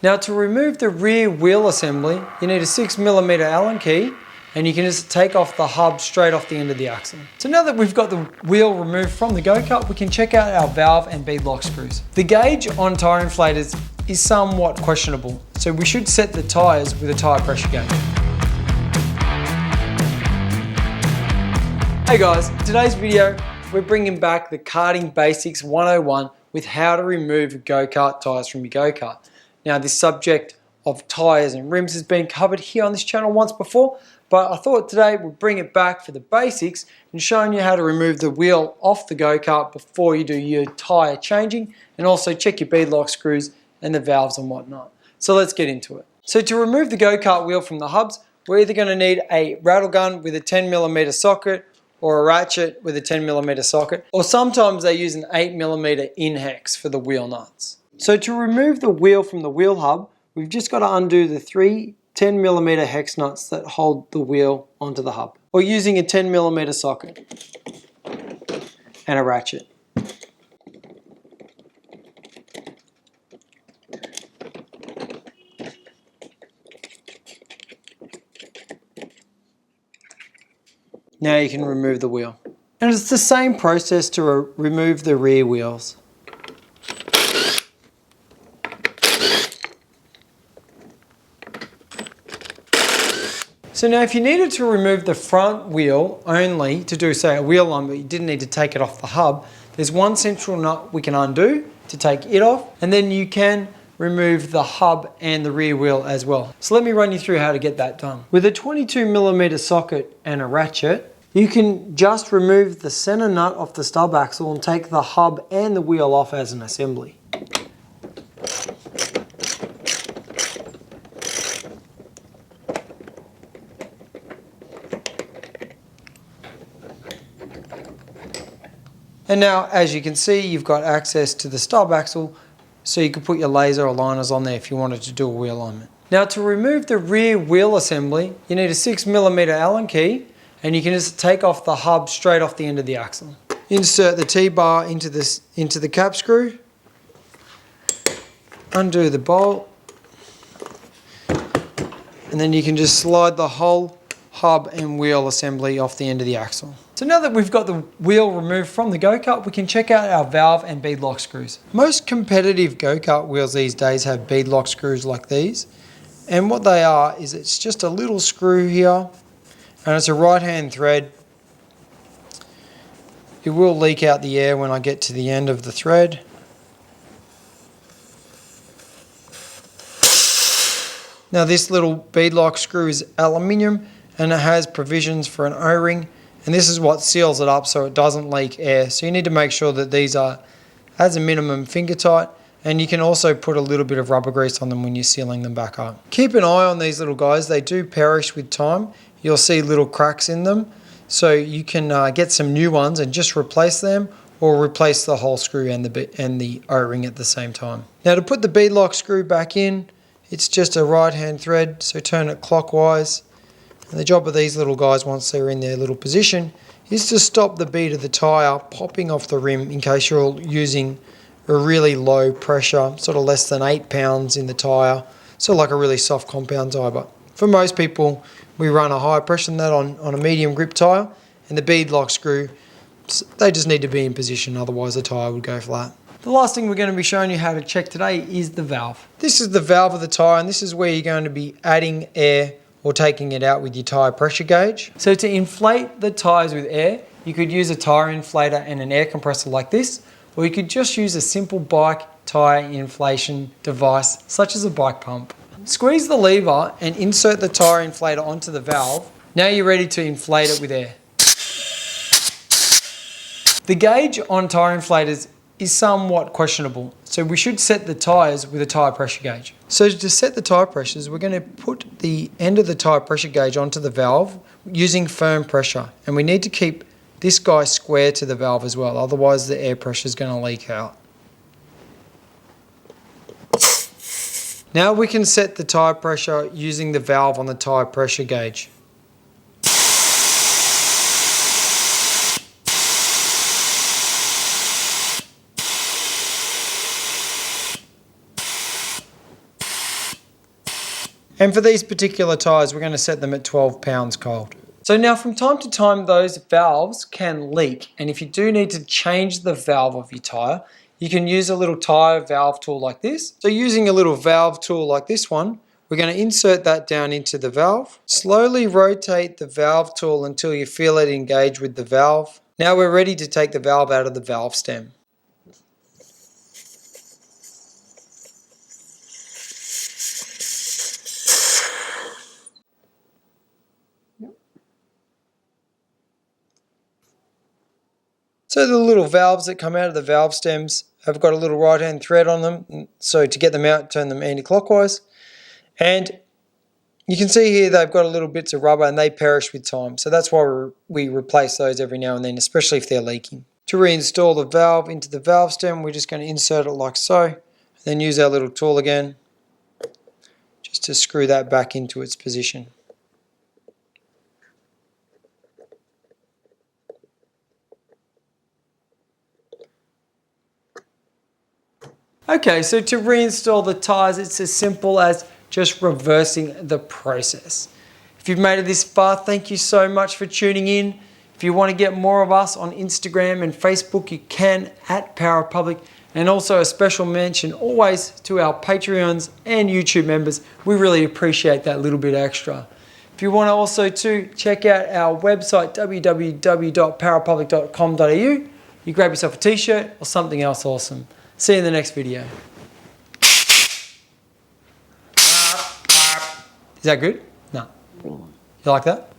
Now to remove the rear wheel assembly, you need a 6mm Allen key, and you can just take off the hub straight off the end of the axle. So now that we've got the wheel removed from the go-kart, we can check out our valve and beadlock screws. The gauge on tyre inflators is somewhat questionable, so we should set the tyres with a tyre pressure gauge. Hey guys, today's video, we're bringing back the Karting Basics 101 with how to remove go-kart tyres from your go-kart. Now this subject of tyres and rims has been covered here on this channel once before, but I thought today we'll bring it back for the basics and showing you how to remove the wheel off the go-kart before you do your tyre changing, and also check your beadlock screws and the valves and whatnot. So let's get into it. So to remove the go-kart wheel from the hubs, we're either going to need a rattle gun with a 10mm socket or a ratchet with a 10mm socket, or sometimes they use an 8mm in hex for the wheel nuts. So to remove the wheel from the wheel hub, we've just got to undo the three 10mm hex nuts that hold the wheel onto the hub, or using a 10mm socket and a ratchet. Now you can remove the wheel. And it's the same process to remove the rear wheels. So now if you needed to remove the front wheel only to do say a wheel line, but you didn't need to take it off the hub, there's one central nut we can undo to take it off, and then you can remove the hub and the rear wheel as well. So let me run you through how to get that done. With a 22mm socket and a ratchet, you can just remove the center nut off the stub axle and take the hub and the wheel off as an assembly. And now, as you can see, you've got access to the stub axle, so you can put your laser aligners on there if you wanted to do a wheel alignment. Now to remove the rear wheel assembly, you need a 6mm Allen key, and you can just take off the hub straight off the end of the axle. Insert the T-bar into the cap screw, undo the bolt, and then you can just slide the whole hub and wheel assembly off the end of the axle. So now that we've got the wheel removed from the go-kart, we can check out our valve and beadlock screws. Most competitive go-kart wheels these days have beadlock screws like these. And what they are is it's just a little screw here, and it's a right-hand thread. It will leak out the air when I get to the end of the thread. Now this little beadlock screw is aluminium, and it has provisions for an O-ring. And this is what seals it up so it doesn't leak air. So you need to make sure that these are, as a minimum, finger tight. And you can also put a little bit of rubber grease on them when you're sealing them back up. Keep an eye on these little guys. They do perish with time. You'll see little cracks in them. So you can get some new ones and just replace them, or replace the whole screw and the O-ring at the same time. Now to put the beadlock screw back in, it's just a right-hand thread. So turn it clockwise. And the job of these little guys, once they're in their little position, is to stop the bead of the tyre popping off the rim in case you're using a really low pressure, sort of less than 8 pounds in the tyre, so like a really soft compound tyre. But for most people, we run a higher pressure than that on a medium grip tyre, and the beadlock screw, they just need to be in position, otherwise the tyre would go flat. The last thing we're going to be showing you how to check today is the valve. This is the valve of the tyre, and this is where you're going to be adding air or taking it out with your tyre pressure gauge. So to inflate the tyres with air, you could use a tyre inflator and an air compressor like this, or you could just use a simple bike tyre inflation device such as a bike pump. Squeeze the lever and insert the tyre inflator onto the valve. Now you're ready to inflate it with air. The gauge on tyre inflators is somewhat questionable, so we should set the tyres with a tyre pressure gauge. So to set the tyre pressures, we're going to put the end of the tyre pressure gauge onto the valve using firm pressure, and we need to keep this guy square to the valve as well, otherwise the air pressure is going to leak out. Now we can set the tyre pressure using the valve on the tyre pressure gauge. And for these particular tyres, we're going to set them at 12 pounds cold. So now from time to time, those valves can leak. And if you do need to change the valve of your tyre, you can use a little tyre valve tool like this. So using a little valve tool like this one, we're going to insert that down into the valve. Slowly rotate the valve tool until you feel it engage with the valve. Now we're ready to take the valve out of the valve stem. So the little valves that come out of the valve stems have got a little right hand thread on them. So to get them out, turn them anti-clockwise. And you can see here they've got a little bits of rubber and they perish with time. So that's why we replace those every now and then, especially if they're leaking. To reinstall the valve into the valve stem, we're just going to insert it like so. And then use our little tool again just to screw that back into its position. Okay, so to reinstall the tyres, it's as simple as just reversing the process. If you've made it this far, thank you so much for tuning in. If you want to get more of us on Instagram and Facebook, you can at Power Republic. And also a special mention always to our Patreons and YouTube members. We really appreciate that little bit extra. If you want to also check out our website, www.powerpublic.com.au, you grab yourself a t-shirt or something else awesome. See you in the next video. Is that good? No. You like that?